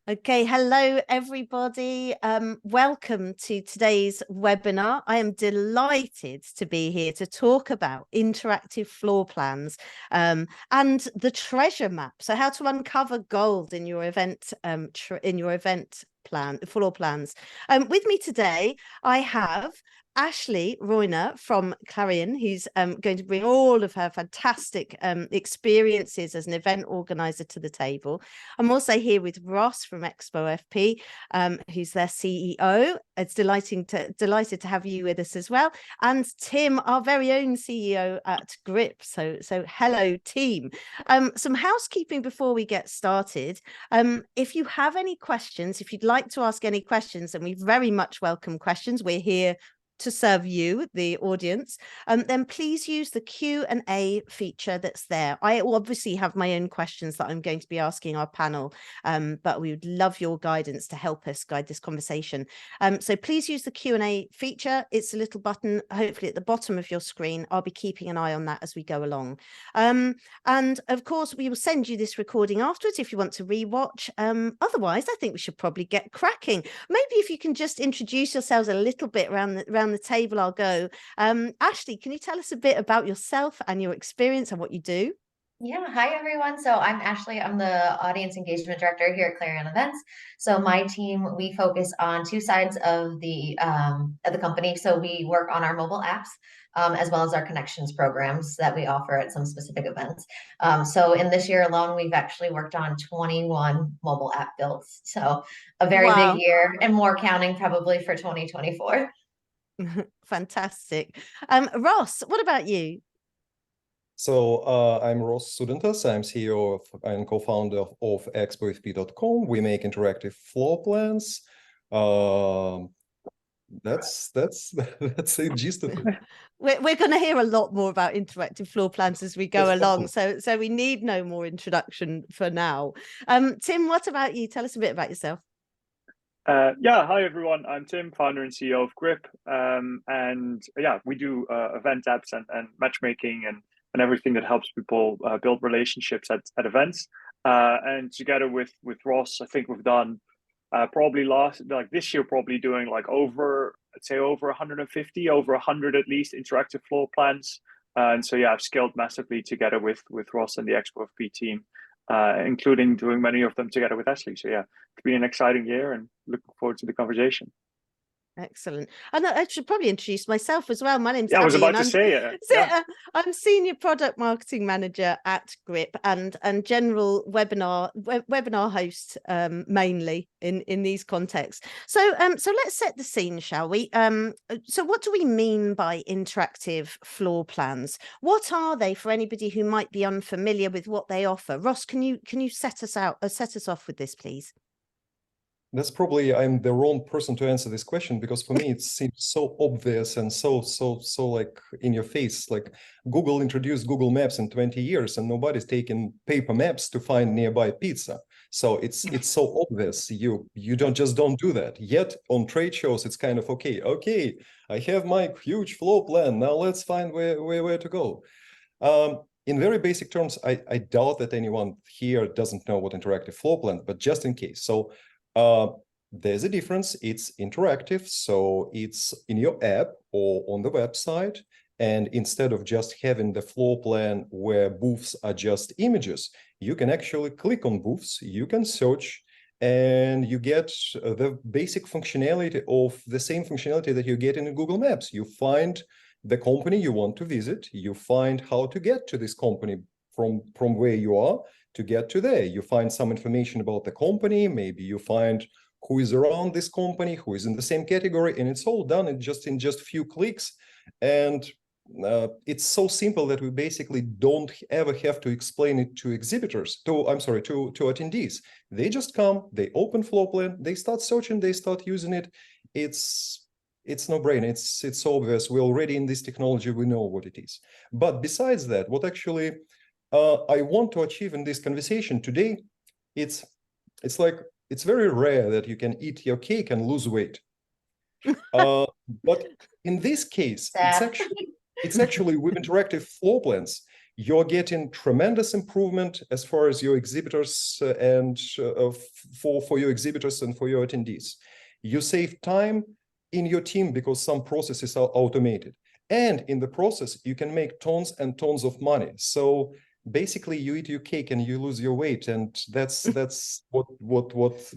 Okay, hello everybody. Welcome to today's webinar. I am delighted to be here to talk about interactive floor plans and the treasure map. So, how to uncover gold in your event floor plans. With me today, I have Ashley Royner from Clarion, who's going to bring all of her fantastic experiences as an event organizer to the table. I'm also here with Ross from Expo FP, who's their CEO. It's delighted to have you with us as well. And Tim, our very own CEO at Grip. So hello, team. Some housekeeping before we get started. If you have any questions, if you'd like to ask any questions, and we very much welcome questions, we're here to serve you, the audience, then please use the Q&A feature that's there. I obviously have my own questions that I'm going to be asking our panel, but we would love your guidance to help us guide this conversation. So please use the Q&A feature. It's a little button, hopefully at the bottom of your screen. I'll be keeping an eye on that as we go along. And of course, we will send you this recording afterwards if you want to rewatch. Otherwise, I think we should probably get cracking. Maybe if you can just introduce yourselves a little bit around the table, I'll go. Ashley, can you tell us a bit about yourself and your experience and what you do? Yeah, hi everyone. So I'm Ashley. I'm the audience engagement director here at Clarion Events. So my team, we focus on two sides of the company. So we work on our mobile apps as well as our connections programs that we offer at some specific events. So in this year alone, we've actually worked on 21 mobile app builds. So a very big Wow. year and more counting probably for 2024. Fantastic. Ross, what about you? So I'm Ross Sudentas. I'm CEO and co-founder of ExpoFP.com. We make interactive floor plans. That's the gist of it. We're going to hear a lot more about interactive floor plans as we go along. So we need no more introduction for now. Tim, what about you? Tell us a bit about yourself. Yeah, hi everyone. I'm Tim, founder and CEO of Grip. And yeah, we do event apps and matchmaking and everything that helps people build relationships at events. And together with Ross, I think we've done probably this year, probably doing like over 150, over 100 at least interactive floor plans. And so yeah, I've scaled massively together with Ross and the Expo FP team, including doing many of them together with Ashley. So yeah, it's been an exciting year and looking forward to the conversation. Excellent. And I should probably introduce myself as well. My name's I was Abby, about to say it. Yeah. I'm Senior Product Marketing Manager at Grip and general webinar host mainly in these contexts. So let's set the scene, shall we? So what do we mean by interactive floor plans? What are they for anybody who might be unfamiliar with what they offer? Ross, can you set us off with this, please? That's probably I'm the wrong person to answer this question, because for me it seems so obvious and so like in your face. Like Google introduced Google Maps in 20 years and nobody's taking paper maps to find nearby pizza. So it's so obvious. You don't do that. Yet on trade shows it's kind of okay, I have my huge floor plan. Now let's find where to go. In very basic terms, I doubt that anyone here doesn't know what interactive floor plan, but just in case. So there's a difference. It's interactive, so it's in your app or on the website, and instead of just having the floor plan where booths are just images, you can actually click on booths, you can search, and you get the basic functionality of the same functionality that you get in Google Maps. You find the company you want to visit, you find how to get to this company from where you are to get to there. You find some information about the company, maybe you find who is around this company, who is in the same category, and it's all done in just a few clicks. And it's so simple that we basically don't ever have to explain it to exhibitors, to attendees. They just come, they open floor plan, they start searching, they start using it. It's no-brainer. It's obvious. We're already in this technology. We know what it is. But besides that, what actually I want to achieve in this conversation today, it's very rare that you can eat your cake and lose weight. But in this case, it's actually with interactive floor plans, you're getting tremendous improvement as far as your exhibitors and for your exhibitors and for your attendees. You save time in your team because some processes are automated. And in the process, you can make tons and tons of money. So basically, you eat your cake and you lose your weight. And that's what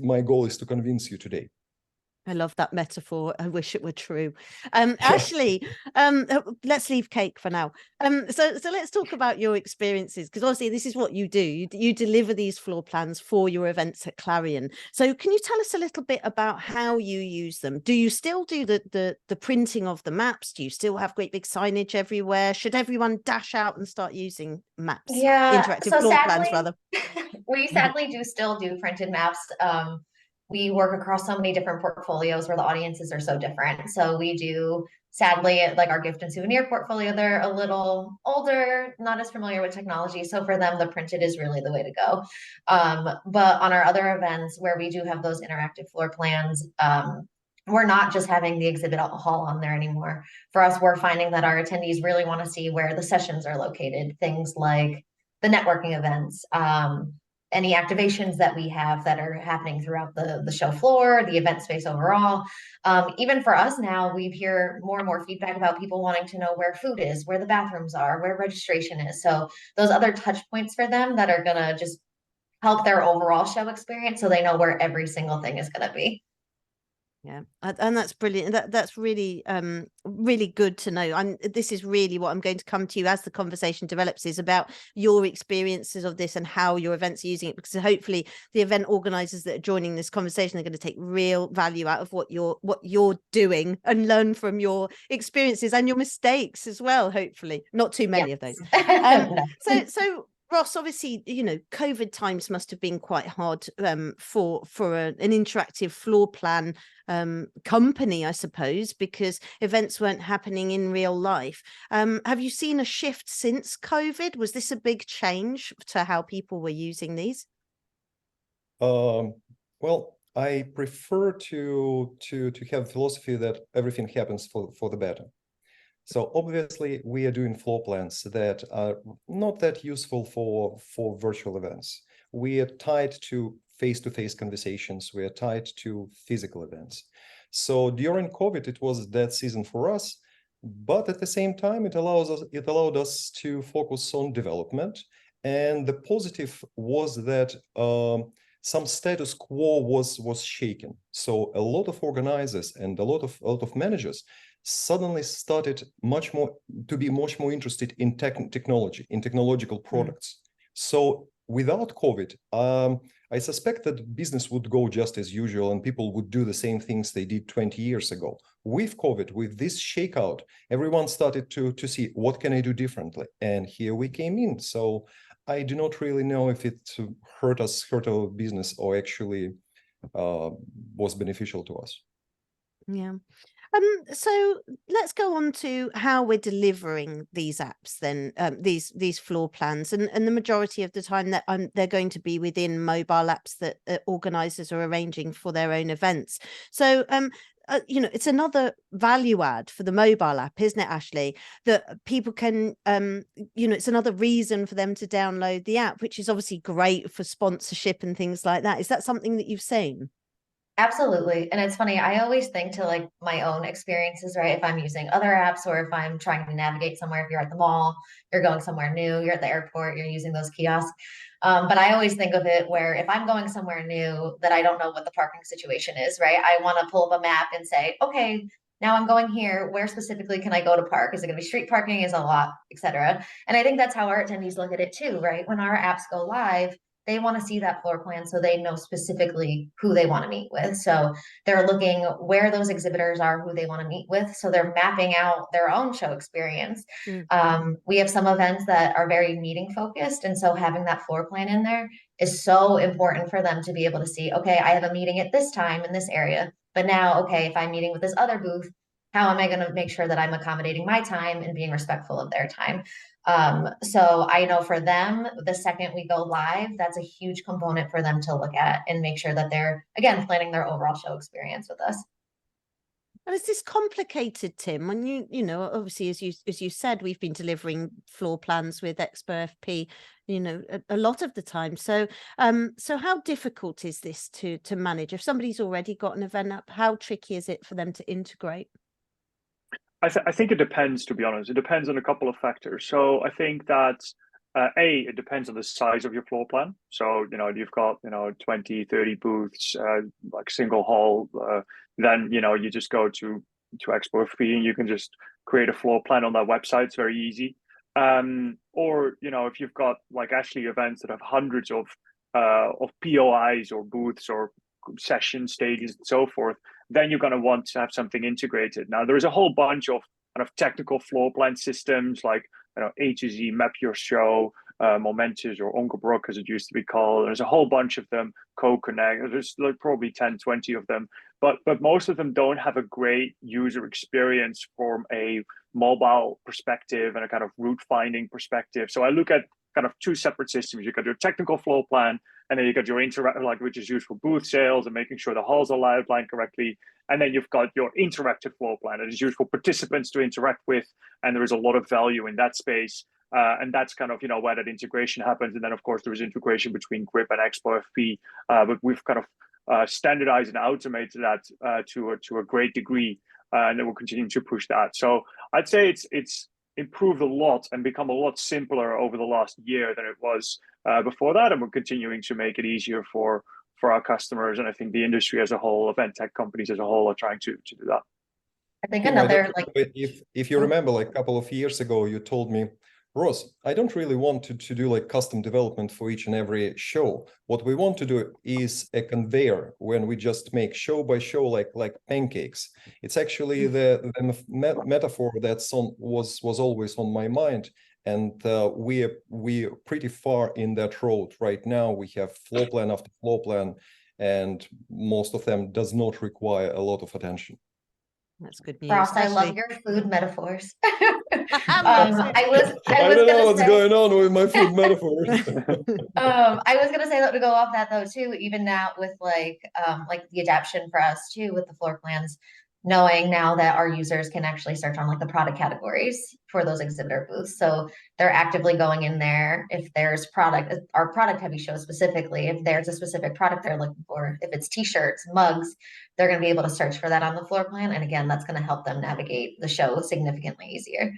my goal is to convince you today. I love that metaphor. I wish it were true. Ashley, let's leave cake for now. So let's talk about your experiences, because obviously this is what you do. You deliver these floor plans for your events at Clarion. So can you tell us a little bit about how you use them? Do you still do the printing of the maps? Do you still have great big signage everywhere? Should everyone dash out and start using maps? Yeah, Interactive so floor sadly, plans, rather. we sadly do still do printed maps. We work across so many different portfolios where the audiences are so different. So we do, sadly, like our gift and souvenir portfolio, they're a little older, not as familiar with technology. So for them, the printed is really the way to go. But on our other events where we do have those interactive floor plans, we're not just having the exhibit hall on there anymore. For us, we're finding that our attendees really want to see where the sessions are located, things like the networking events, any activations that we have that are happening throughout the show floor, the event space overall. Even for us now, we hear more and more feedback about people wanting to know where food is, where the bathrooms are, where registration is. So those other touch points for them that are gonna just help their overall show experience, so they know where every single thing is gonna be. Yeah, and that's brilliant. That's really really good to know. This is really what I'm going to come to you as the conversation develops, is about your experiences of this and how your events are using it, because hopefully the event organizers that are joining this conversation are going to take real value out of what you're doing and learn from your experiences and your mistakes as well. Hopefully not too many of those. No. So Ross, obviously, COVID times must have been quite hard for an interactive floor plan company, I suppose, because events weren't happening in real life. Have you seen a shift since COVID? Was this a big change to how people were using these? Well, I prefer to have philosophy that everything happens for the better. So obviously, we are doing floor plans that are not that useful for virtual events. We are tied to face-to-face conversations. We are tied to physical events. So during COVID, it was that season for us, but at the same time, it allowed us to focus on development. And the positive was that some status quo was shaken. So a lot of organizers and a lot of managers suddenly started to be much more interested in technology, in technological products. So without COVID, I suspect that business would go just as usual and people would do the same things they did 20 years ago. With COVID, with this shakeout, everyone started to see, what can I do differently? And here we came in. So I do not really know if it hurt our business, or actually was beneficial to us. Yeah. So let's go on to how we're delivering these apps then, these floor plans, and the majority of the time that they're going to be within mobile apps that organizers are arranging for their own events. So it's another value add for the mobile app, isn't it, Ashley? That people can, it's another reason for them to download the app, which is obviously great for sponsorship and things like that. Is that something that you've seen? Absolutely. And it's funny, I always think to like my own experiences, right? If I'm using other apps or if I'm trying to navigate somewhere, if you're at the mall, you're going somewhere new, you're at the airport, you're using those kiosks. But I always think of it where if I'm going somewhere new that I don't know what the parking situation is, right? I want to pull up a map and say, okay, now I'm going here. Where specifically can I go to park? Is it going to be street parking? Is a lot, etc. And I think that's how our attendees look at it too, right? When our apps go live, they want to see that floor plan so they know specifically who they want to meet with. So they're looking where those exhibitors are, who they want to meet with. So they're mapping out their own show experience. We have some events that are very meeting focused. And so having that floor plan in there is so important for them to be able to see, okay, I have a meeting at this time in this area, but now, okay, if I'm meeting with this other booth, how am I going to make sure that I'm accommodating my time and being respectful of their time? So I know for them, the second we go live, that's a huge component for them to look at and make sure that they're, again, planning their overall show experience with us. And is this complicated, Tim? When you know, obviously, as you said, we've been delivering floor plans with Expo FP, you know, a lot of the time. So, so how difficult is this to manage? If somebody's already got an event up, how tricky is it for them to integrate? I think it depends, to be honest. It depends on a couple of factors. So I think that it depends on the size of your floor plan. So, you know, you've got, 20, 30 booths, like single hall, then, you just go to Expo FP and you can just create a floor plan on that website. It's very easy. Or, if you've got like Ashley events that have hundreds of POIs or booths or session stages and so forth, then you're going to want to have something integrated. Now, there's a whole bunch of kind of technical floor plan systems like A to Z, Map Your Show, Momentous or Onkelbroek as it used to be called. There's a whole bunch of them, Co-Connect. There's like probably 10, 20 of them, but most of them don't have a great user experience from a mobile perspective and a kind of route finding perspective. So I look at kind of two separate systems. You got your technical floor plan, and then you got your which is used for booth sales and making sure the halls are outlined correctly. And then you've got your interactive floor plan that is used for participants to interact with. And there is a lot of value in that space. And that's kind of, where that integration happens. And then, of course, there is integration between Grip and Expo FP. But we've kind of standardized and automated that to a great degree. And then we're continuing to push that. So I'd say it's improved a lot and become a lot simpler over the last year than it was before that, and we're continuing to make it easier for our customers. And I think the industry as a whole, event tech companies as a whole, are trying to do that. I think another if you remember, like a couple of years ago, you told me, Ross, I don't really want to do like custom development for each and every show. What we want to do is a conveyor when we just make show by show like pancakes. It's actually the metaphor that's was always on my mind. And we're pretty far in that road right now. We have floor plan after floor plan, and most of them does not require a lot of attention. That's good news. Ross, I love your food metaphors. I was don't know what's going on with my food metaphors. I was gonna say that to go off that though too, even now with like the adaptation for us too with the floor plans, knowing now that our users can actually search on like the product categories for those exhibitor booths. So they're actively going in there. If there's our product heavy show specifically, if there's a specific product they're looking for, if it's t-shirts, mugs, they're going to be able to search for that on the floor plan. And again, that's going to help them navigate the show significantly easier.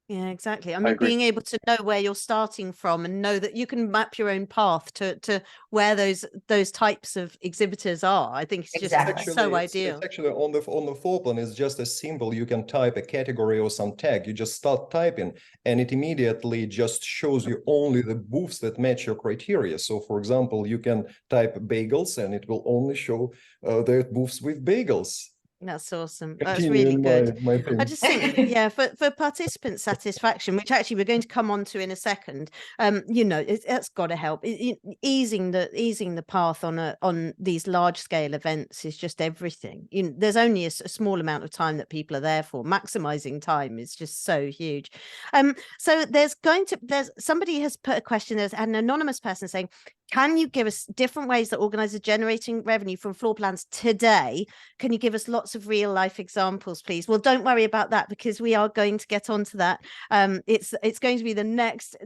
Yeah, exactly. I mean, being able to know where you're starting from and know that you can map your own path to where those types of exhibitors are, I think it's just so ideal. It's actually on the floor plan is just as simple. You can type a category or some tag. You just start typing, and it immediately just shows you only the booths that match your criteria. So, for example, you can type bagels, and it will only show the booths with bagels. That's awesome. That's really good. My I just think, yeah, for participant satisfaction, which actually we're going to come on to in a second, it's got to help. Easing the path on these large scale events is just everything. There's only a small amount of time that people are there for. Maximizing time is just so huge. So there's somebody has put a question. There's an anonymous person saying, can you give us different ways that organizers are generating revenue from floor plans today? Can you give us lots of real life examples, please? Well, don't worry about that, because we are going to get onto that. It's going to be the next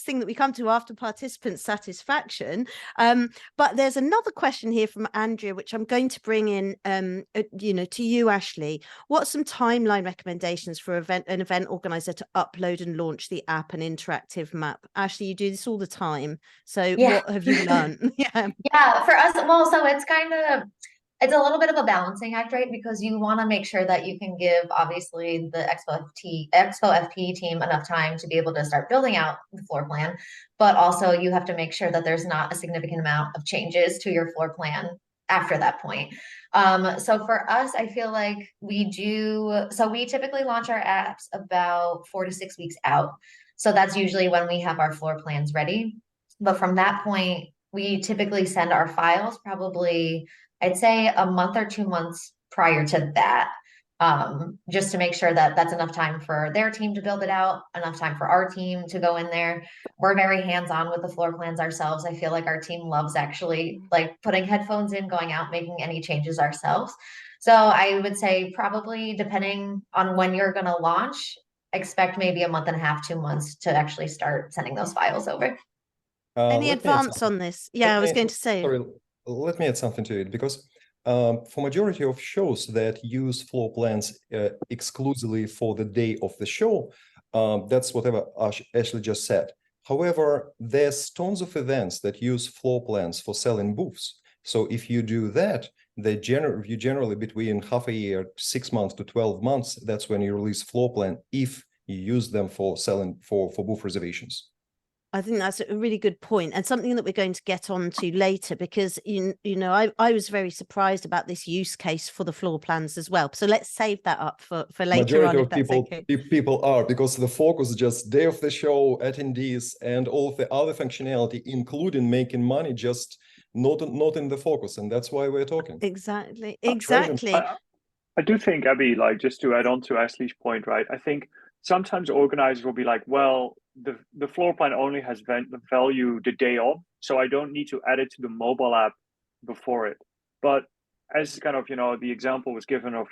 thing that we come to after participant satisfaction. But there's another question here from Andrea, which I'm going to bring in, to you, Ashley. What's some timeline recommendations for an event organizer to upload and launch the app and interactive map? Ashley, you do this all the time, so yeah. What have you learned? Yeah, for us, well, so it's a little bit of a balancing act, right? Because you want to make sure that you can give, obviously, the Expo FP team enough time to be able to start building out the floor plan, but also you have to make sure that there's not a significant amount of changes to your floor plan after that point. So for us, I feel like we typically launch our apps about 4 to 6 weeks out. So that's usually when we have our floor plans ready. But from that point, we typically send our files probably, I'd say, a month or 2 months prior to that. just to make sure that that's enough time for their team to build it out, enough time for our team to go in there. We're very hands-on with the floor plans ourselves. I feel like our team loves actually like putting headphones in, going out, making any changes ourselves. So I would say probably depending on when you're going to launch, expect maybe a month and a half, 2 months to actually start sending those files over. Any advance on this? Yeah, I was going to say. Sorry, let me add something to it, because for majority of shows that use floor plans exclusively for the day of the show, that's whatever Ashley just said. However, there's tons of events that use floor plans for selling booths. So if you do that, you generally between half a year, 6 months to 12 months, that's when you release floor plan if you use them for selling for booth reservations. I think that's a really good point, and something that we're going to get on to later, because you know I was very surprised about this use case for the floor plans as well. So let's save that up for later Majority on. Of people, okay. People are, because the focus is just day of the show, attendees, and all of the other functionality, including making money, just not in the focus, and that's why we're talking. Exactly. I do think, Abby, like just to add on to Ashley's point, right? I think sometimes organizers will be like, well, the floor plan only has value the day of, so I don't need to add it to the mobile app before it. But as kind of, the example was given of,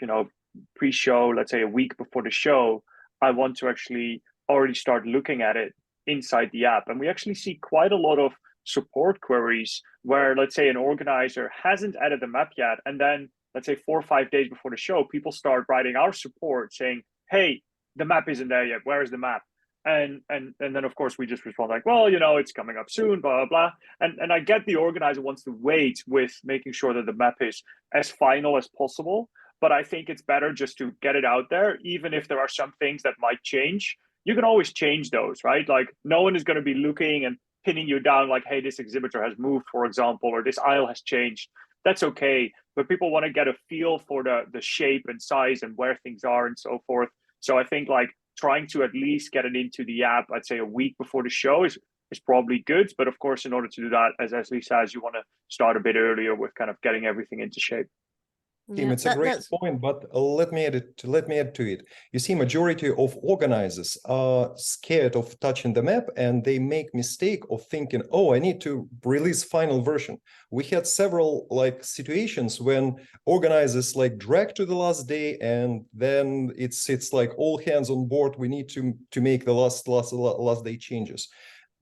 pre-show, let's say a week before the show, I want to actually already start looking at it inside the app. And we actually see quite a lot of support queries where, let's say, an organizer hasn't added the map yet, and then let's say 4 or 5 days before the show, people start writing our support saying, hey, the map isn't there yet, where is the map? And then of course we just respond like, well, it's coming up soon, blah, blah, blah. And I get the organizer wants to wait with making sure that the map is as final as possible. But I think it's better just to get it out there, even if there are some things that might change. You can always change those, right? Like no one is going to be looking and pinning you down like, hey, this exhibitor has moved, for example, or this aisle has changed. That's okay. But people want to get a feel for the shape and size and where things are and so forth. So I think like trying to at least get it into the app, I'd say a week before the show is probably good. But of course, in order to do that, as Ashley says, you want to start a bit earlier with kind of getting everything into shape. Tim, it's a great point, but let me add to it. You see, majority of organizers are scared of touching the map, and they make mistake of thinking, oh, I need to release final version. We had several like situations when organizers like drag to the last day, and then it's like all hands on board. We need to make the last day changes.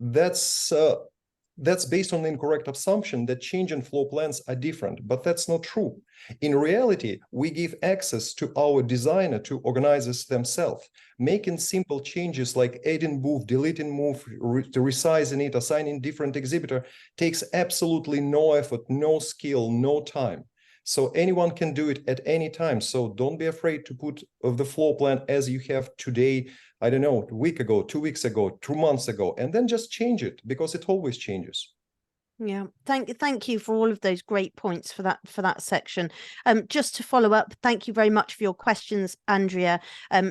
That's based on the incorrect assumption that change in floor plans are different, but that's not true. In reality, we give access to our designer to organizers themselves. Making simple changes like adding booth, deleting move, resizing it, assigning different exhibitor takes absolutely no effort, no skill, no time. So anyone can do it at any time. So don't be afraid to put the floor plan as you have today, I don't know, a week ago, 2 weeks ago, 2 months ago, and then just change it because it always changes. Yeah, thank you for all of those great points for that section. Just to follow up, thank you very much for your questions, Andrea.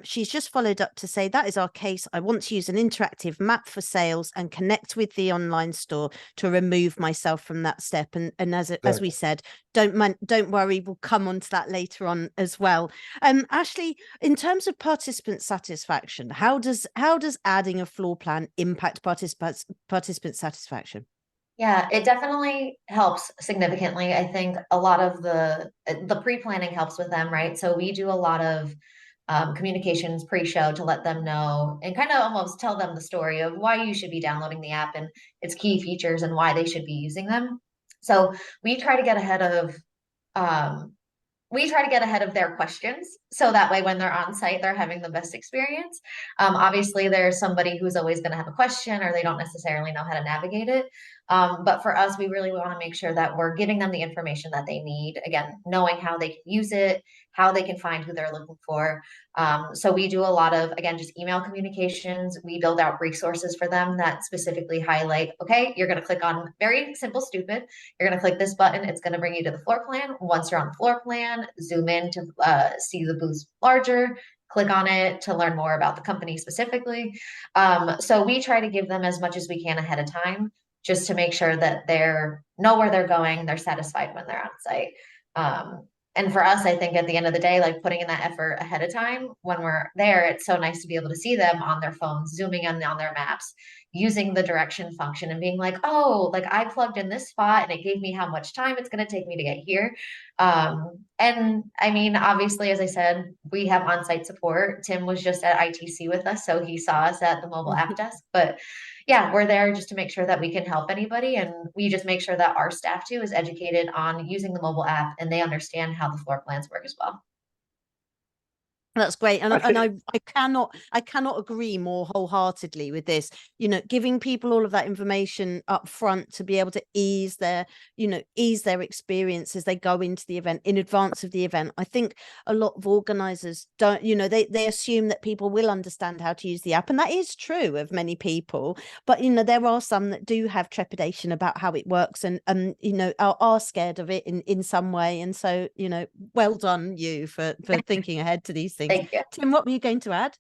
She's just followed up to say that is our case. I want to use an interactive map for sales and connect with the online store to remove myself from that step. And as we said, don't worry, we'll come on to that later on as well. Ashley, in terms of participant satisfaction, how does adding a floor plan impact participant satisfaction? Yeah, it definitely helps significantly. I think a lot of the pre-planning helps with them, right? So we do a lot of communications pre-show to let them know and kind of almost tell them the story of why you should be downloading the app and its key features and why they should be using them. So we try to get ahead of their questions, so that way when they're on site, they're having the best experience. Obviously, there's somebody who's always going to have a question or they don't necessarily know how to navigate it. But for us, we really want to make sure that we're giving them the information that they need. Again, knowing how they can use it, how they can find who they're looking for. So we do a lot of, again, just email communications. We build out resources for them that specifically highlight, okay, you're going to click on, very simple, stupid. You're going to click this button. It's going to bring you to the floor plan. Once you're on the floor plan, zoom in to see the booths larger. Click on it to learn more about the company specifically. So we try to give them as much as we can ahead of time, just to make sure that they know where they're going, they're satisfied when they're on site. And for us, I think at the end of the day, like putting in that effort ahead of time when we're there, it's so nice to be able to see them on their phones, zooming in on their maps, using the direction function and being like, oh, like I plugged in this spot and it gave me how much time it's going to take me to get here. And I mean, obviously, as I said, we have on-site support. Tim was just at ITC with us, so he saw us at the mobile app desk. But yeah, we're there just to make sure that we can help anybody. And we just make sure that our staff too is educated on using the mobile app and they understand how the floor plans work as well. That's great. And I I cannot agree more wholeheartedly with this, you know, giving people all of that information up front to be able to ease their experience as they go into the event in advance of the event. I think a lot of organizers don't, you know, they assume that people will understand how to use the app. And that is true of many people. But, you know, there are some that do have trepidation about how it works and you know, are scared of it in some way. And so, you know, well done you for thinking ahead to these things. Thank you. Tim, what were you going to add?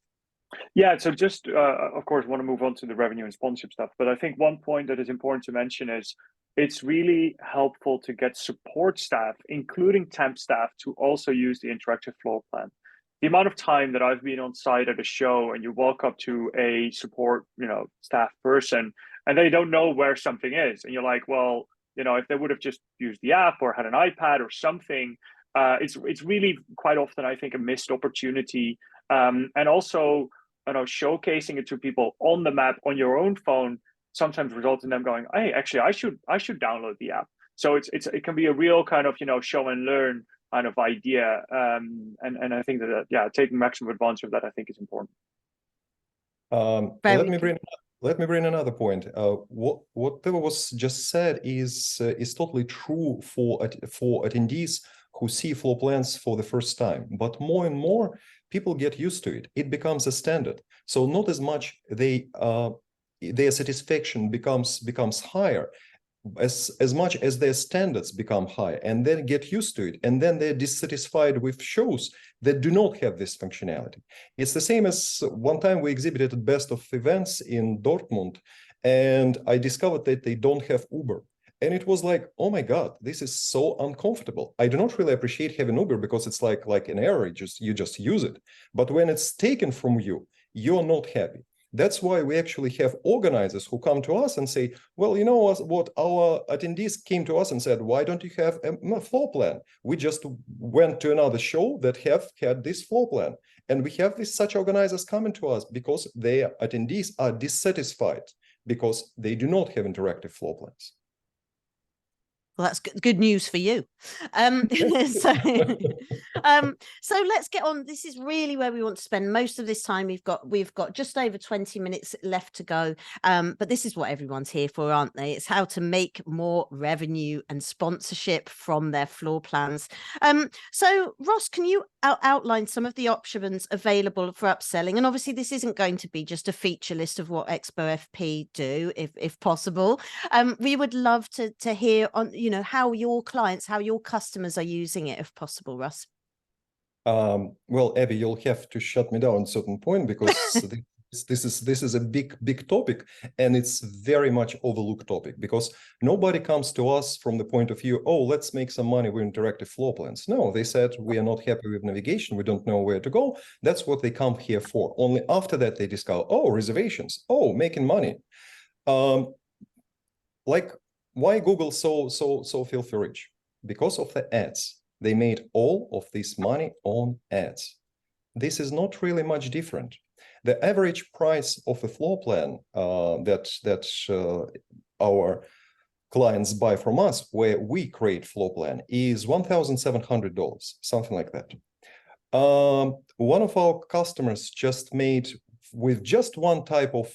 Yeah, so just of course want to move on to the revenue and sponsorship stuff, but I think one point that is important to mention is it's really helpful to get support staff, including temp staff, to also use the interactive floor plan. The amount of time that I've been on site at a show and you walk up to a support, you know, staff person and they don't know where something is, and you're like, well, you know, if they would have just used the app or had an iPad or something, it's really quite often, I think, a missed opportunity. And also, you know, showcasing it to people on the map on your own phone sometimes results in them going, hey, actually, I should download the app. So it can be a real kind of, you know, show and learn kind of idea. And I think that yeah, taking maximum advantage of that, I think, is important. Let me bring another point. Whatever was just said is totally true for attendees who see floor plans for the first time. But more and more people get used to it. It becomes a standard. So not as much their satisfaction becomes higher, as much as their standards become high, and then get used to it, and then they're dissatisfied with shows that do not have this functionality. It's the same as one time we exhibited at Best of Events in Dortmund, and I discovered that they don't have Uber. And it was like, oh my God, this is so uncomfortable. I do not really appreciate having Uber because it's like an error, you just use it. But when it's taken from you, you're not happy. That's why we actually have organizers who come to us and say, well, you know what, our attendees came to us and said, why don't you have a floor plan? We just went to another show that have had this floor plan. And we have such organizers coming to us because their attendees are dissatisfied because they do not have interactive floor plans. Well, that's good news for you. So let's get on. This is really where we want to spend most of this time. We've got just over 20 minutes left to go. But this is what everyone's here for, aren't they? It's how to make more revenue and sponsorship from their floor plans. So Ross, can you outline some of the options available for upselling? And obviously this isn't going to be just a feature list of what Expo FP do, if possible. We would love to hear on, you know, how your clients, how your customers are using it, if possible, Russ. Well, Abby, you'll have to shut me down at a certain point because this is a big topic, and it's very much overlooked topic because nobody comes to us from the point of view, oh, let's make some money with interactive floor plans. No, they said we are not happy with navigation, we don't know where to go. That's what they come here for. Only after that they discover, oh, reservations, oh, making money. Like, why Google so filthy rich? Because of the ads. They made all of this money on ads. This is not really much different. The average price of a floor plan that our clients buy from us, where we create floor plan, is $1,700, something like that. One of our customers just made, with just one type of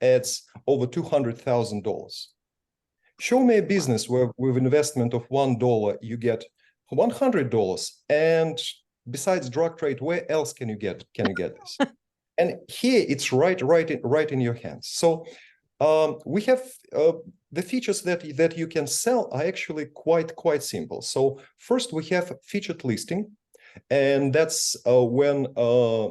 ads, over $200,000. Show me a business where with investment of $1, you get $100, and besides drug trade, where else can you get this? And here it's right in your hands. So we have the features that you can sell are actually quite simple. So first we have featured listing. And that's when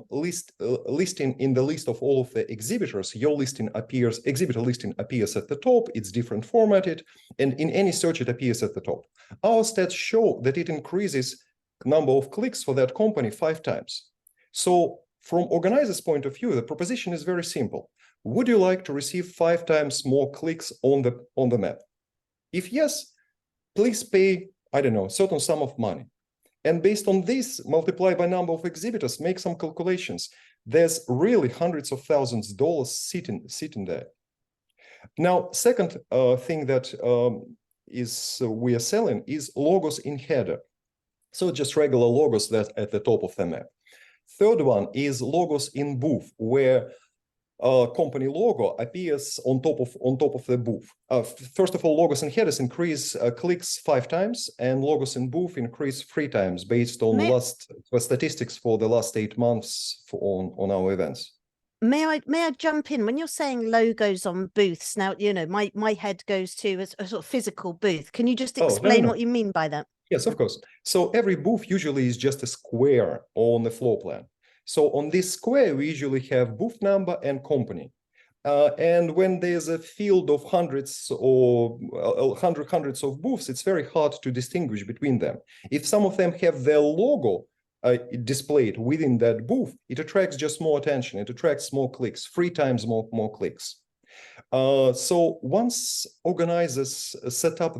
listing in the list of all of the exhibitors, your listing appears, exhibitor listing appears at the top, it's different formatted, and in any search it appears at the top. Our stats show that it increases number of clicks for that company 5 times. So from organizer's point of view, the proposition is very simple. Would you like to receive 5 times more clicks on the map? If yes, please pay, I don't know, a certain sum of money. And based on this, multiply by number of exhibitors, make some calculations. There's really hundreds of thousands of dollars sitting there. Now, second thing that we are selling is logos in header. So just regular logos that at the top of the map. Third one is logos in booth, where company logo appears on top of the booth. First of all, logos and headers increase clicks 5 times, and logos in booth increase 3 times based on statistics for the last 8 months on our events. May I jump in when you're saying logos on booths? Now, you know, my head goes to a sort of physical booth. Can you just explain what you mean by that? Yes, of course. So every booth usually is just a square on the floor plan. So on this square, we usually have booth number and company. And when there's a field of hundreds or hundreds of booths, it's very hard to distinguish between them. If some of them have their logo displayed within that booth, it attracts just more attention. It attracts more clicks, 3 times more clicks. So once organizers set up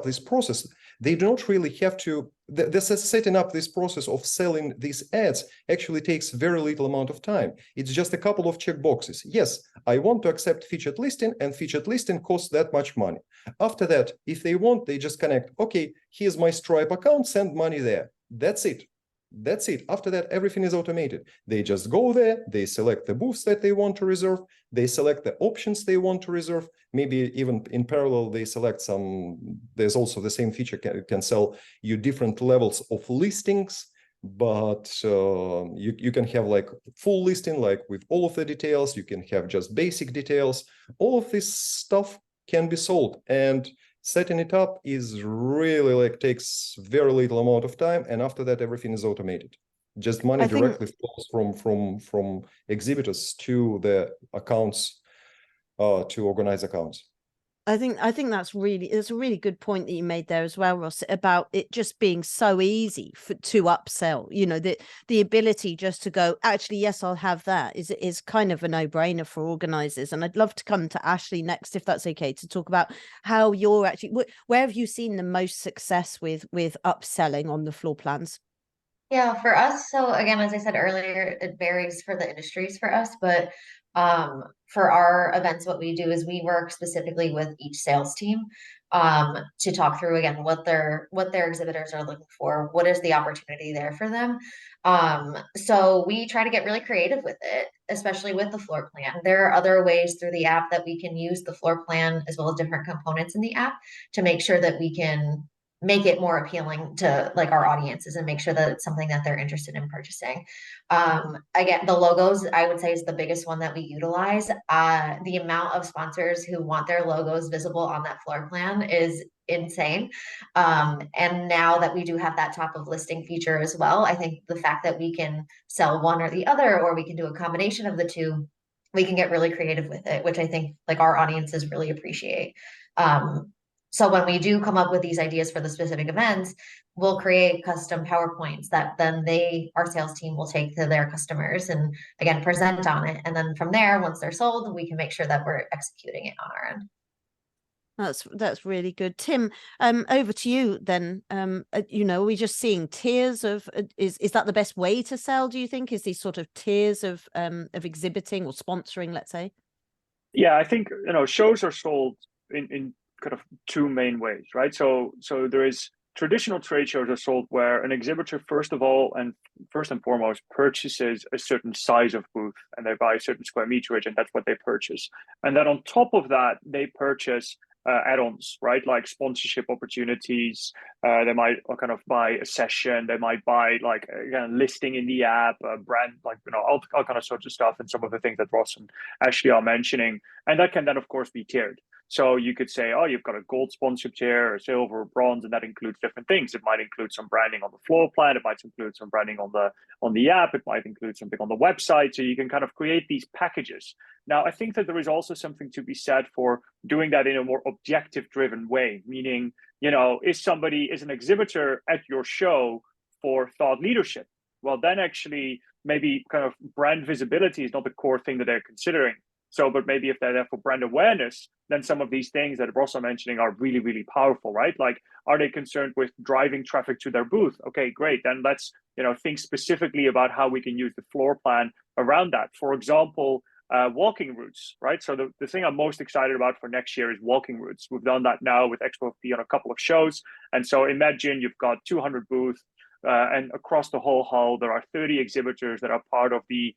this process, they do not really have to, setting up this process of selling these ads actually takes very little amount of time. It's just a couple of check boxes. Yes, I want to accept featured listing, and featured listing costs that much money. After that, if they want, they just connect, okay, here's my Stripe account, send money there. That's it. That's it. After that, everything is automated. They just go there, they select the booths that they want to reserve, they select the options they want to reserve. Maybe even in parallel, they select there's also the same feature can sell you different levels of listings, but you can have like full listing, like with all of the details. You can have just basic details. All of this stuff can be sold, and setting it up is really like takes very little amount of time, and after that everything is automated. Just money directly flows from exhibitors to the accounts, to organize accounts. I think it's a really good point that you made there as well, Ross, about it just being so easy to upsell. You know, the ability just to go, actually, yes, I'll have that is kind of a no-brainer for organizers. And I'd love to come to Ashley next, if that's okay, to talk about how you're actually, where have you seen the most success with upselling on the floor plans? Yeah, for us, so again, as I said earlier, it varies for the industries for us, but for our events, what we do is we work specifically with each sales team to talk through again what their exhibitors are looking for, what is the opportunity there for them. So we try to get really creative with it, especially with the floor plan. There are other ways through the app that we can use the floor plan as well as different components in the app to make sure that we can make it more appealing to like our audiences and make sure that it's something that they're interested in purchasing. Again, the logos, I would say, is the biggest one that we utilize. The amount of sponsors who want their logos visible on that floor plan is insane. And now that we do have that top of listing feature as well, I think the fact that we can sell one or the other, or we can do a combination of the two, we can get really creative with it, which I think like our audiences really appreciate. So when we do come up with these ideas for the specific events, we'll create custom PowerPoints that then our sales team will take to their customers and again, present on it. And then from there, once they're sold, we can make sure that we're executing it on our end. That's really good. Tim, over to you then. You know, are we just seeing tiers of, is that the best way to sell, do you think? Is these sort of tiers of exhibiting or sponsoring, let's say? Yeah, I think, you know, shows are sold in kind of 2 main ways, right? So there is traditional trade shows are sold where an exhibitor first and foremost purchases a certain size of booth, and they buy a certain square meterage, and that's what they purchase. And then on top of that, they purchase add-ons, right? Like sponsorship opportunities. They might kind of buy a session. They might buy like again listing in the app, brand, like, you know, all kind of sorts of stuff, and some of the things that Ross and Ashley are mentioning. And that can then of course be tiered. So you could say, oh, you've got a gold sponsorship tier, a silver, or bronze, and that includes different things. It might include some branding on the floor plan. It might include some branding on the app. It might include something on the website. So you can kind of create these packages. Now, I think that there is also something to be said for doing that in a more objective-driven way, meaning is an exhibitor at your show for thought leadership? Well, then actually maybe kind of brand visibility is not the core thing that they're considering. So, but maybe if they're there for brand awareness, then some of these things that we're also mentioning are really, really powerful, right? Like, are they concerned with driving traffic to their booth? Okay, great. Then let's, think specifically about how we can use the floor plan around that. For example, walking routes, right? So the thing I'm most excited about for next year is walking routes. We've done that now with Expo P on a couple of shows. And so imagine you've got 200 booths, and across the whole hall, there are 30 exhibitors that are part of the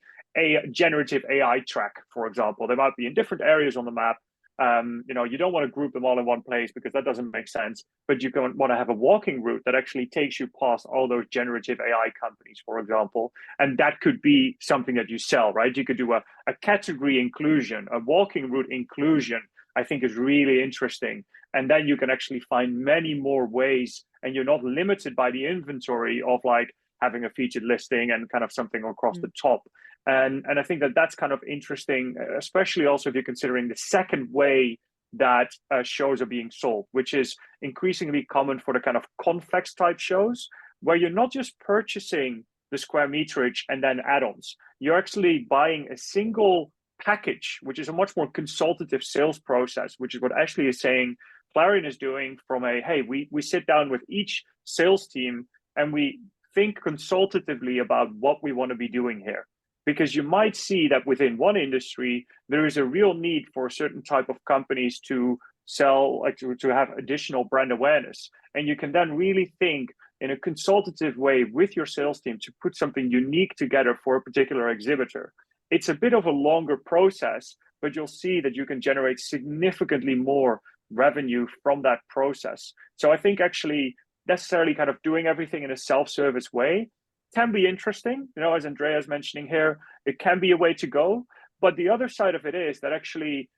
generative AI track, for example. They might be in different areas on the map. You don't want to group them all in one place because that doesn't make sense, but you want to have a walking route that actually takes you past all those generative AI companies, for example. And that could be something that you sell, right? You could do a category inclusion, a walking route inclusion, I think is really interesting. And then you can actually find many more ways, and you're not limited by the inventory of like having a featured listing and kind of something across the top. And I think that that's kind of interesting, especially also if you're considering the second way that shows are being sold, which is increasingly common for the kind of convex type shows, where you're not just purchasing the square meterage and then add-ons. You're actually buying a single package, which is a much more consultative sales process, which is what Ashley is saying Clarion is doing from hey, we sit down with each sales team and we think consultatively about what we want to be doing here. Because you might see that within one industry, there is a real need for a certain type of companies to sell, like to have additional brand awareness. And you can then really think in a consultative way with your sales team to put something unique together for a particular exhibitor. It's a bit of a longer process, but you'll see that you can generate significantly more revenue from that process. So I think actually necessarily kind of doing everything in a self-service way can be interesting, as Andrea is mentioning here, it can be a way to go. But the other side of it is that actually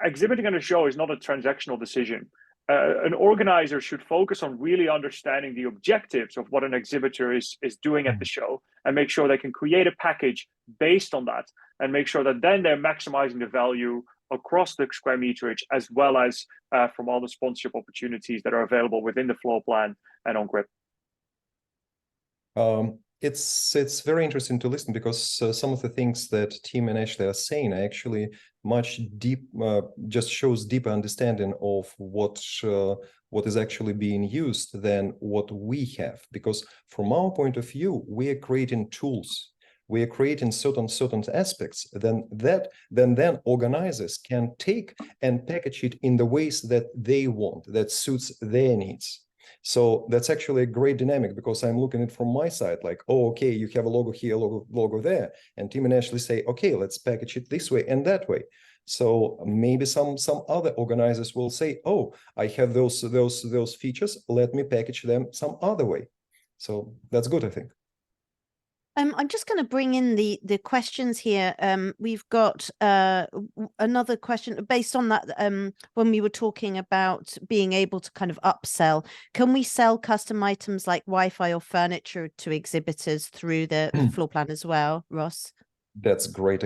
exhibiting on a show is not a transactional decision. An organizer should focus on really understanding the objectives of what an exhibitor is doing at the show and make sure they can create a package based on that and make sure that then they're maximizing the value across the square meterage as well as from all the sponsorship opportunities that are available within the floor plan and on Grip. It's very interesting to listen because some of the things that Tim and Ashley are saying are actually much just shows deeper understanding of what is actually being used than what we have. Because from our point of view, we are creating tools, we are creating certain aspects. Then organizers can take and package it in the ways that they want, that suits their needs. So that's actually a great dynamic because I'm looking at it from my side, like, oh, okay, you have a logo here, logo there. And Tim and Ashley say, okay, let's package it this way and that way. So maybe some other organizers will say, oh, I have those features, let me package them some other way. So that's good, I think. I'm just going to bring in the questions here. We've got another question based on that. When we were talking about being able to kind of upsell, can we sell custom items like Wi-Fi or furniture to exhibitors through the floor plan as well, Ross? That's great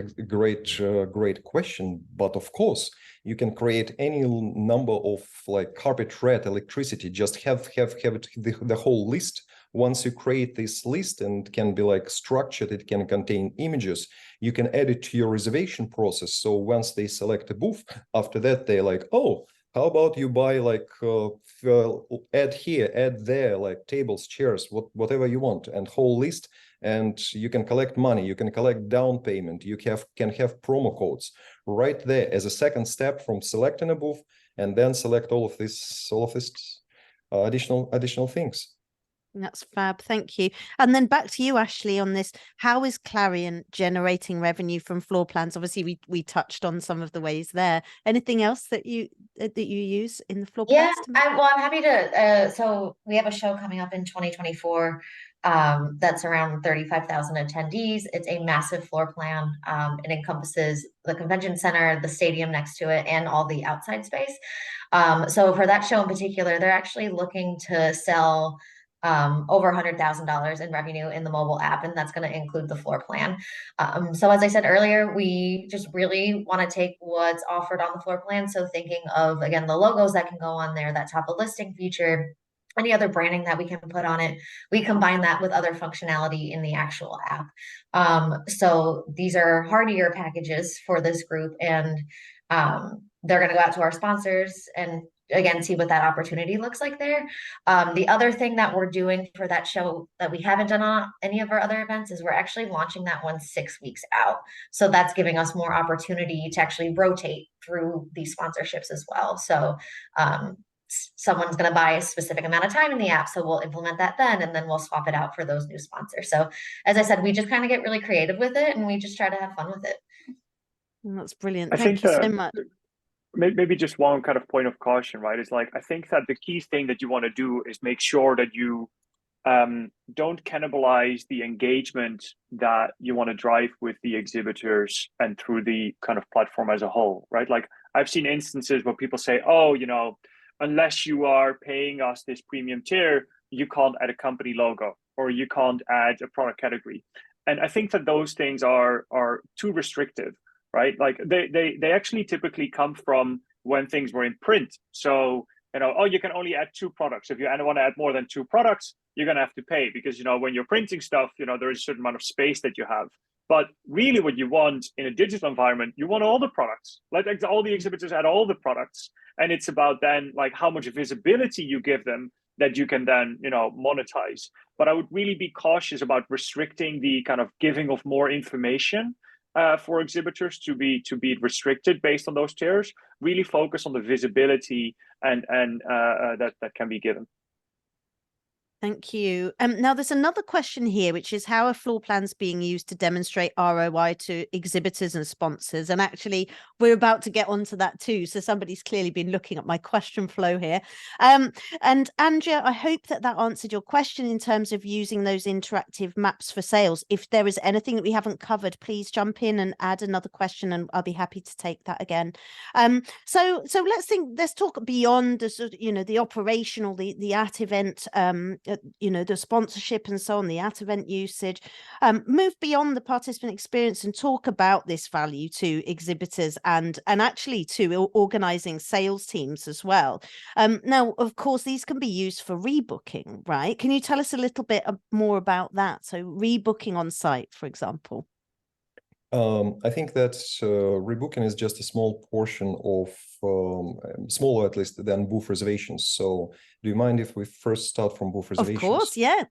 question. But of course, you can create any number of like carpet red electricity. Just have it the whole list. Once you create this list and can be like structured, it can contain images, you can add it to your reservation process. So once they select a booth, after that, they're like, oh, how about you buy like add here, add there, like tables, chairs, whatever you want, and whole list. And you can collect money, you can collect down payment, you can have promo codes right there as a second step from selecting a booth, and then select all of this additional things. That's fab. Thank you. And then back to you, Ashley, on this. How is Clarion generating revenue from floor plans? Obviously, we touched on some of the ways there. Anything else that you use in the floor plans? I'm happy to. So we have a show coming up in 2024 that's around 35,000 attendees. It's a massive floor plan. It encompasses the convention center, the stadium next to it, and all the outside space. So for that show in particular, they're actually looking to sell over $100,000 in revenue in the mobile app, and that's going to include the floor plan. So as I said earlier, we just really want to take what's offered on the floor plan. So thinking of, again, the logos that can go on there, that top of listing feature, any other branding that we can put on it, we combine that with other functionality in the actual app. So these are hardier packages for this group, and they're going to go out to our sponsors and again see what that opportunity looks like there. The other thing that we're doing for that show that we haven't done on any of our other events is we're actually launching that one 6 weeks out. So that's giving us more opportunity to actually rotate through these sponsorships as well. So someone's going to buy a specific amount of time in the app, so we'll implement that then, and then we'll swap it out for those new sponsors. So as I said, we just kind of get really creative with it, and we just try to have fun with it. That's brilliant. I Thank think you so much. Maybe just one kind of point of caution, right? Is like, I think that the key thing that you want to do is make sure that you don't cannibalize the engagement that you want to drive with the exhibitors and through the kind of platform as a whole, right? Like I've seen instances where people say, oh, you know, unless you are paying us this premium tier, you can't add a company logo or you can't add a product category. And I think that those things are too restrictive, right? Like they actually typically come from when things were in print. So, you know, oh, you can only add 2 products. If you want to add more than 2 products, you're going to have to pay because, you know, when you're printing stuff, you know, there is a certain amount of space that you have. But really what you want in a digital environment, you want all the products. Let all the exhibitors add all the products. And it's about then like how much visibility you give them that you can then, you know, monetize. But I would really be cautious about restricting the kind of giving of more information for exhibitors to be restricted based on those tiers. Really focus on the visibility and that can be given. Thank you. Now, there's another question here, which is how are floor plans being used to demonstrate ROI to exhibitors and sponsors? And actually, we're about to get onto that too. So somebody's clearly been looking at my question flow here. And Anja, I hope that answered your question in terms of using those interactive maps for sales. If there is anything that we haven't covered, please jump in and add another question, and I'll be happy to take that again. So let's talk beyond the sort of, you know, the operational, the at event, you know, the sponsorship and so on, the at event usage, move beyond the participant experience and talk about this value to exhibitors and actually to organizing sales teams as well. Now, of course, these can be used for rebooking, right? Can you tell us a little bit more about that? So rebooking on site, for example. I think that rebooking is just a small portion of, smaller at least than booth reservations. So do you mind if we first start from booth reservations? Of course, yeah.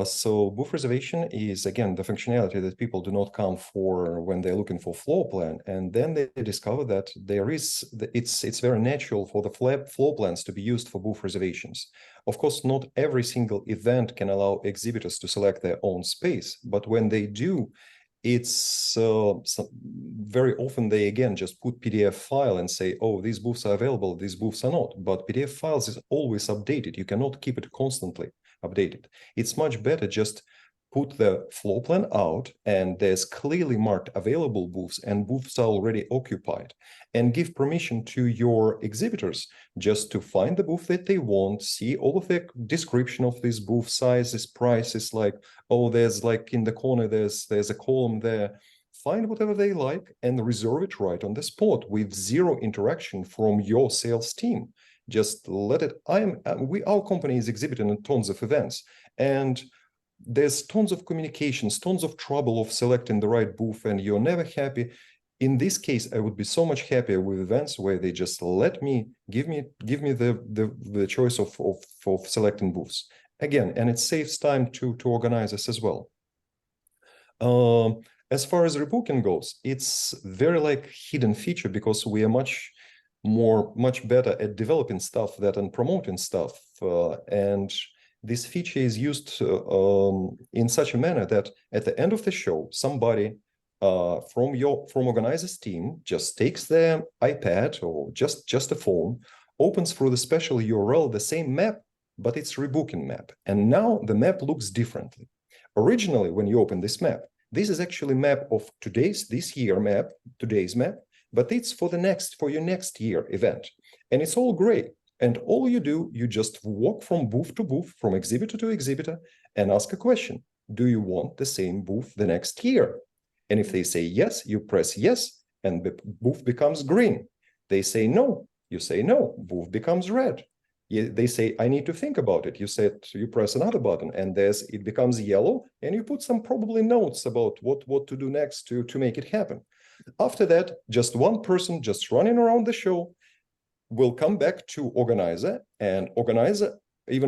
So booth reservation is, again, the functionality that people do not come for when they're looking for floor plan. And then they discover that it's very natural for the floor plans to be used for booth reservations. Of course, not every single event can allow exhibitors to select their own space, but when they do, it's very often they again just put PDF file and say, oh, these booths are available, these booths are not. But PDF files is always updated. You cannot keep it constantly updated. It's much better just put the floor plan out and there's clearly marked available booths and booths are already occupied, and give permission to your exhibitors just to find the booth that they want, see all of the description of this booth, sizes, prices, like, oh, there's like in the corner, there's a column there, find whatever they like and reserve it right on the spot with zero interaction from your sales team. Just let it, our company is exhibiting at tons of events, and there's tons of communications, tons of trouble of selecting the right booth, and you're never happy. In this case, I would be so much happier with events where they just let me give me the choice of selecting booths again, and it saves time to organizers as well. As far as rebooking goes, it's very like hidden feature because we are much better at developing stuff than promoting stuff, and this feature is used in such a manner that at the end of the show, somebody from organizer's team just takes their iPad or just a phone, opens through the special URL the same map, but it's rebooking map. And now the map looks differently. Originally, when you open this map, this is actually map of this year map, today's map, but it's for your next year event. And it's all gray. And all you do, you just walk from booth to booth, from exhibitor to exhibitor, and ask a question. Do you want the same booth the next year? And if they say yes, you press yes, and the booth becomes green. They say no, you say no, booth becomes red. They say, I need to think about it. You press another button, and it becomes yellow, and you put some probably notes about what to do next to make it happen. After that, just one person just running around the show will come back to organizer, and organizer they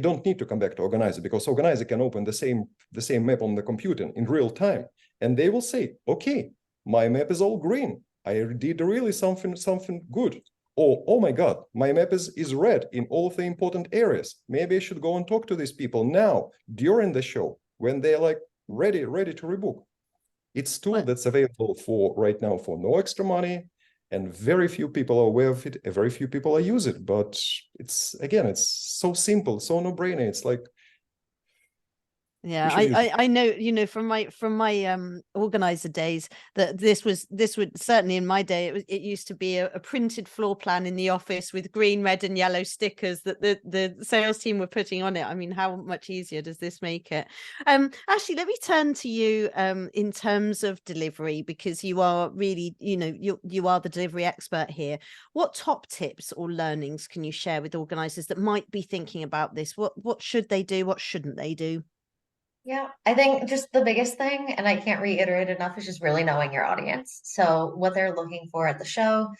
don't need to come back to organizer, because organizer can open the same map on the computer in real time, and they will say, okay, my map is all green. I did really something good. Or, oh my God, my map is red in all of the important areas. Maybe I should go and talk to these people now during the show when they're like ready to rebook. It's a tool that's available for right now for no extra money, and very few people are aware of it. Very few people use it, but it's so simple, so no-brainer. It's like, yeah, I know, from my organizer days that this would certainly in my day it used to be a printed floor plan in the office with green, red, and yellow stickers that the sales team were putting on it. I mean, how much easier does this make it? Ashley, let me turn to you in terms of delivery, because you are really, you are the delivery expert here. What top tips or learnings can you share with organizers that might be thinking about this? What should they do? What shouldn't they do? Yeah, I think just the biggest thing, and I can't reiterate enough, is just really knowing your audience. So what they're looking for at the show,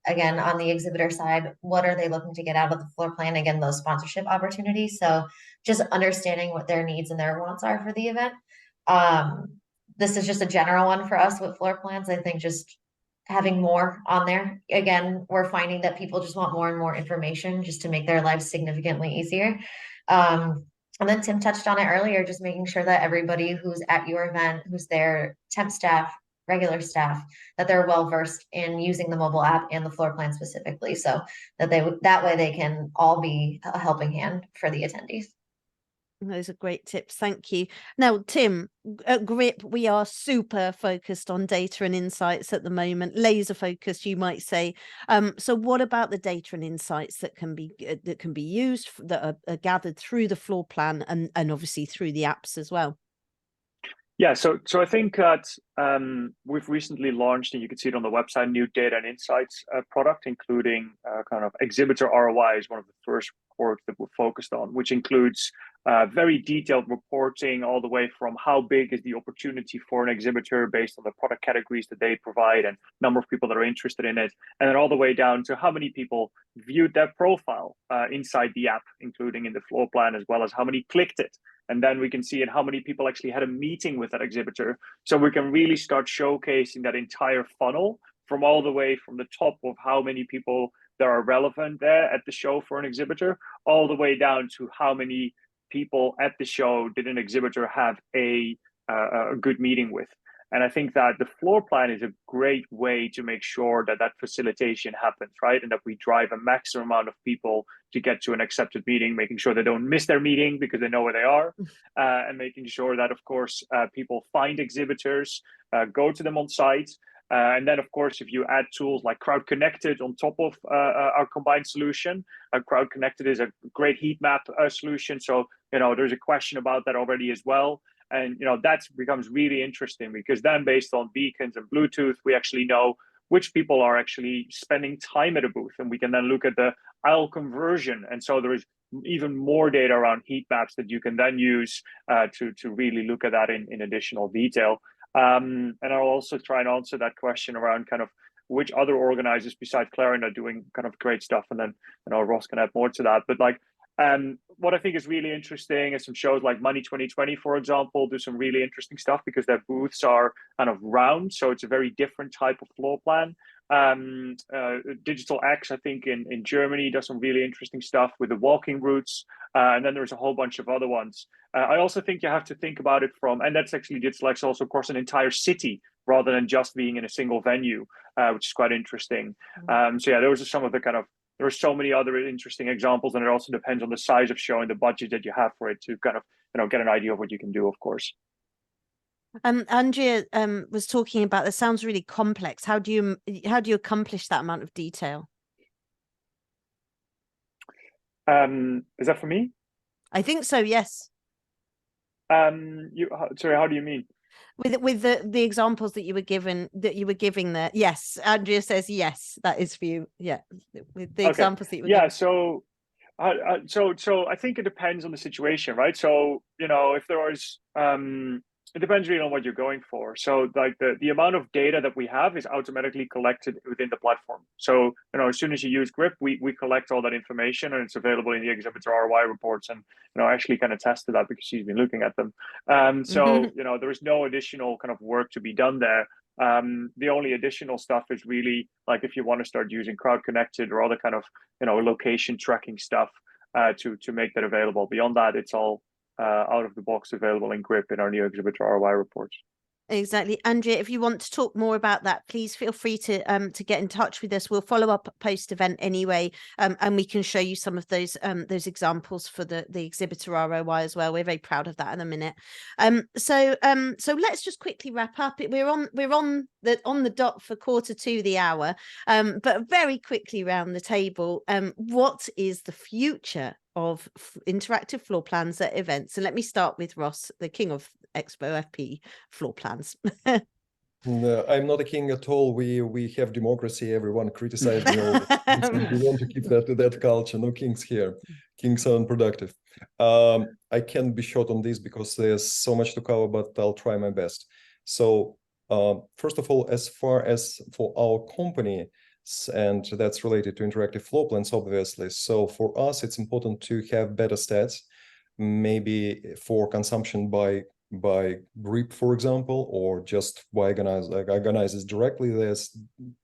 again, on the exhibitor side, what are they looking to get out of the floor plan? Again, those sponsorship opportunities. So just understanding what their needs and their wants are for the event. This is just a general one for us with floor plans. I think just having more on there. Again, we're finding that people just want more and more information just to make their lives significantly easier. And then Tim touched on it earlier, just making sure that everybody who's at your event, who's there, temp staff, regular staff, that they're well versed in using the mobile app and the floor plan specifically, so that that way they can all be a helping hand for the attendees. Those are great tips. Thank you. Now, Tim, at Grip, we are super focused on data and insights at the moment, laser focused, you might say. So what about the data and insights that can be used, that are gathered through the floor plan and obviously through the apps as well? Yeah, so I think that we've recently launched, and you can see it on the website, new data and insights product, including kind of exhibitor ROI is one of the first reports that we're focused on, which includes very detailed reporting all the way from how big is the opportunity for an exhibitor based on the product categories that they provide and number of people that are interested in it, and then all the way down to how many people viewed their profile inside the app, including in the floor plan, as well as how many clicked it. And then we can see how many people actually had a meeting with that exhibitor. So we can really start showcasing that entire funnel from all the way from the top of how many people that are relevant there at the show for an exhibitor, all the way down to how many people at the show did an exhibitor have a good meeting with. And I think that the floor plan is a great way to make sure that that facilitation happens, right? And that we drive a maximum amount of people to get to an accepted meeting, making sure they don't miss their meeting because they know where they are, and making sure that, of course, people find exhibitors, go to them on site. And then, of course, if you add tools like Crowd Connected on top of our combined solution, Crowd Connected is a great heat map solution. So, there's a question about that already as well. And, that becomes really interesting, because then based on beacons and Bluetooth, we actually know which people are actually spending time at a booth, and we can then look at the aisle conversion. And so there is even more data around heat maps that you can then use to really look at that in additional detail. And I'll also try and answer that question around kind of which other organizers besides Clarion are doing kind of great stuff. And then Ross can add more to that. But what I think is really interesting is some shows like Money 2020, for example, do some really interesting stuff because their booths are kind of round. So it's a very different type of floor plan. Digital X, I think in Germany, does some really interesting stuff with the walking routes. And then there's a whole bunch of other ones. I also think you have to think about it and that's actually Digital X also across an entire city rather than just being in a single venue, which is quite interesting. So yeah, those are some of the kind of, there are so many other interesting examples, and it also depends on the size of show and the budget that you have for it to kind of, get an idea of what you can do, of course. Andrea was talking about, this sounds really complex. How do you accomplish that amount of detail? Is that for me? I think so, yes. Sorry, how do you mean? With the examples that you were giving there. Yes, Andrea says yes, that is for you. Yeah, with the examples that you were giving. So I think it depends on the situation, right? So, if there is, it depends really on what you're going for. So like the amount of data that we have is automatically collected within the platform. So, as soon as you use Grip, we collect all that information and it's available in the exhibitor ROI reports. And, Ashley kind of tested that because she's been looking at them. So, there is no additional kind of work to be done there. The only additional stuff is really like if you want to start using Crowd Connected or other kind of location tracking stuff to make that available. Beyond that, it's all out of the box available in Grip in our new exhibitor ROI reports. Exactly. Andrea, if you want to talk more about that, please feel free to get in touch with us. We'll follow up post event anyway, and we can show you some of those examples for the exhibitor ROI as well. We're very proud of that in a minute. So let's just quickly wrap up. We're on the dot for 1:45 the hour, but very quickly round the table. What is the future of interactive floor plans at events? And let me start with Ross, the king of Expo FP floor plans. No, I'm not a king at all. We have democracy. Everyone criticizes me all. We want to keep that culture. No kings here. Kings are unproductive. I can't be short on this because there's so much to cover, but I'll try my best. So first of all, as far as for our company, and that's related to interactive floor plans, obviously. So for us, it's important to have better stats, maybe for consumption by Grip, for example, or just by organizers directly. There's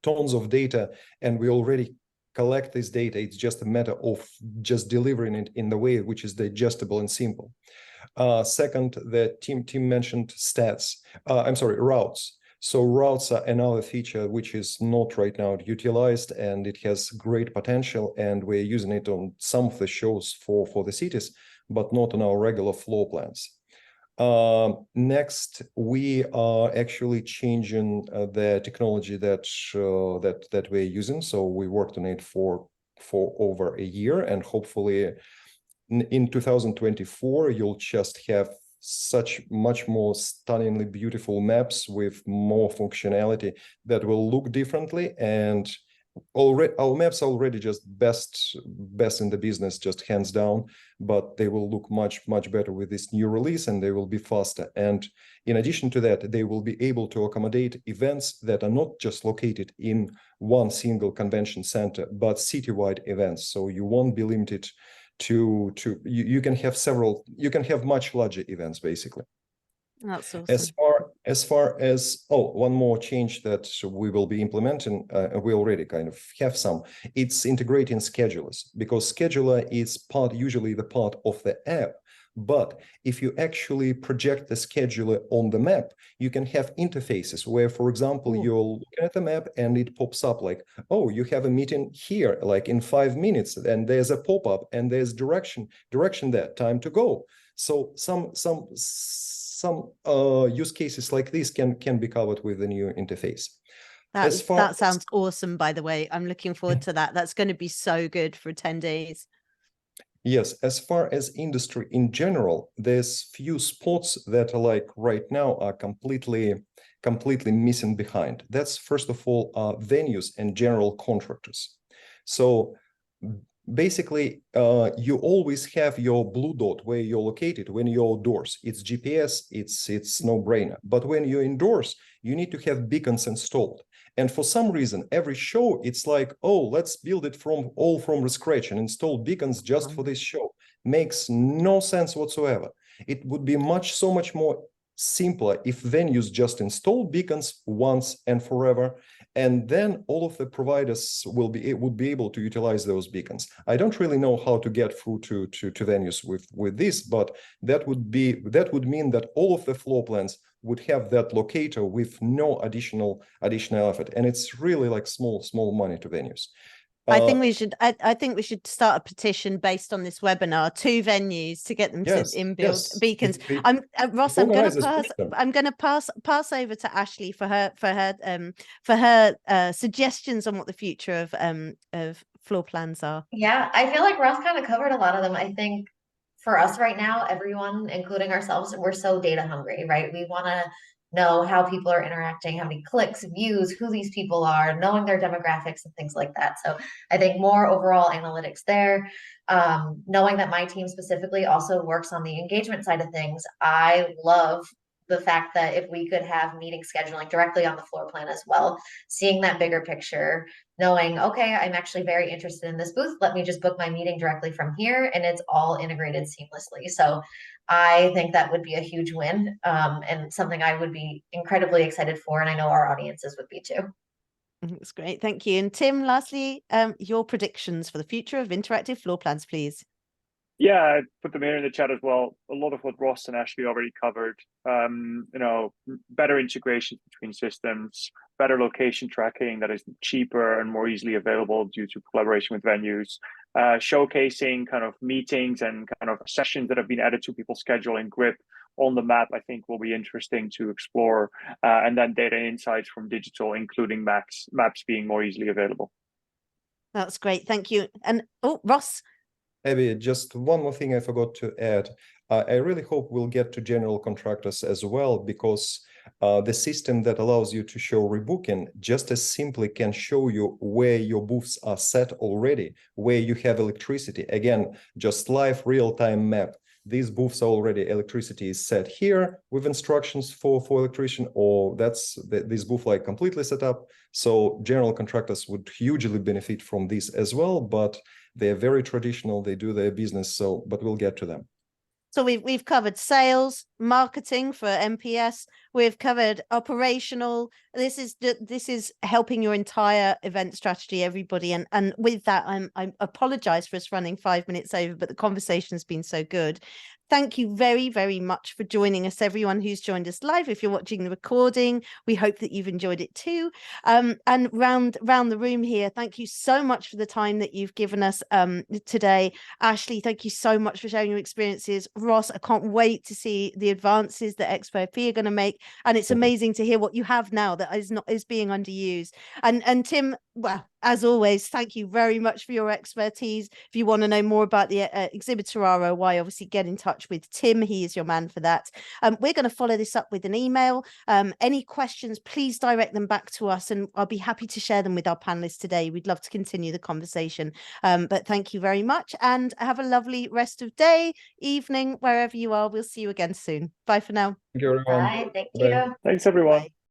tons of data, and we already collect this data. It's just a matter of just delivering it in the way which is digestible and simple. Second, the team mentioned stats. I'm sorry, routes. So routes are another feature which is not right now utilized, and it has great potential, and we're using it on some of the shows for the cities, but not on our regular floor plans. Next, we are actually changing the technology that we're using. So we worked on it for over a year, and hopefully in 2024 you'll just have such much more stunningly beautiful maps with more functionality that will look differently. And already our maps are already just best in the business, just hands down, but they will look much better with this new release, and they will be faster. And in addition to that, they will be able to accommodate events that are not just located in one single convention center, but citywide events. So you won't be limited to you can have much larger events, basically. That's awesome. As far as one more change that we will be implementing, we already kind of have some. It's integrating schedulers, because scheduler is usually the part of the app. But if you actually project the scheduler on the map, you can have interfaces where, for example, you're looking at the map and it pops up like, oh, you have a meeting here, like in 5 minutes, and there's a pop-up and there's direction there, time to go. So some use cases like this can be covered with the new interface. That sounds awesome, by the way. I'm looking forward to that. That's going to be so good for attendees. Yes, as far as industry in general, there's few spots that are like right now are completely missing behind. That's first of all venues and general contractors. So basically, you always have your blue dot where you're located when you're outdoors. It's GPS, it's no-brainer. But when you're indoors, you need to have beacons installed. And for some reason, every show, it's like, oh, let's build it from scratch and install beacons just for this show. Makes no sense whatsoever. It would be so much more simpler if venues just install beacons once and forever, and then all of the providers would be able to utilize those beacons. I don't really know how to get through to venues with this, but that would mean that all of the floor plans would have that locator with no additional effort, and it's really like small money to venues. I think we should start a petition based on this webinar. 2 venues to get them to inbuild beacons. Ross, I'm going to pass over to Ashley for her suggestions on what the future of floor plans are? Yeah, I feel like Ross kind of covered a lot of them. I think for us right now, everyone, including ourselves, we're so data hungry, right? We want to know how people are interacting, how many clicks, views, who these people are, knowing their demographics and things like that. So I think more overall analytics there. Knowing that my team specifically also works on the engagement side of things, I love the fact that if we could have meeting scheduling directly on the floor plan as well, seeing that bigger picture, knowing, okay, I'm actually very interested in this booth. Let me just book my meeting directly from here, and it's all integrated seamlessly. So I think that would be a huge win, and something I would be incredibly excited for, and I know our audiences would be too. That's great. Thank you. And Tim, lastly, your predictions for the future of interactive floor plans, please. Yeah, I put them here in the chat as well. A lot of what Ross and Ashley already covered. You know, better integration between systems, better location tracking that is cheaper and more easily available due to collaboration with venues, showcasing kind of meetings and kind of sessions that have been added to people's schedule in Grip on the map, I think will be interesting to explore. And then data insights from digital, including maps being more easily available. That's great. Thank you. And oh, Ross. Abby, just one more thing I forgot to add. I really hope we'll get to general contractors as well, because the system that allows you to show rebooking just as simply can show you where your booths are set already, where you have electricity. Again, just live real-time map. These booths are already, electricity is set here with instructions for electrician, or this booth like completely set up. So general contractors would hugely benefit from this as well, but they're very traditional, they do their business, but we'll get to them. So we've covered sales, marketing for MPS. We've covered operational. This is helping your entire event strategy, everybody. And with that, I apologize for us running 5 minutes over, but the conversation has been so good. Thank you very, very much for joining us, everyone who's joined us live. If you're watching the recording, we hope that you've enjoyed it too. And round the room here, thank you so much for the time that you've given us today. Ashley, thank you so much for sharing your experiences. Ross, I can't wait to see the advances that Expo are going to make. And it's amazing to hear what you have now that is being underused. And Tim, well, as always, thank you very much for your expertise. If you want to know more about the exhibitor ROI, obviously get in touch with Tim. He is your man for that. We're going to follow this up with an email. Any questions, please direct them back to us, and I'll be happy to share them with our panelists today. We'd love to continue the conversation. But thank you very much, and have a lovely rest of day, evening, wherever you are. We'll see you again soon. Bye for now. Thank you, everyone. Bye. Thank Bye. you. Thanks, everyone. Bye.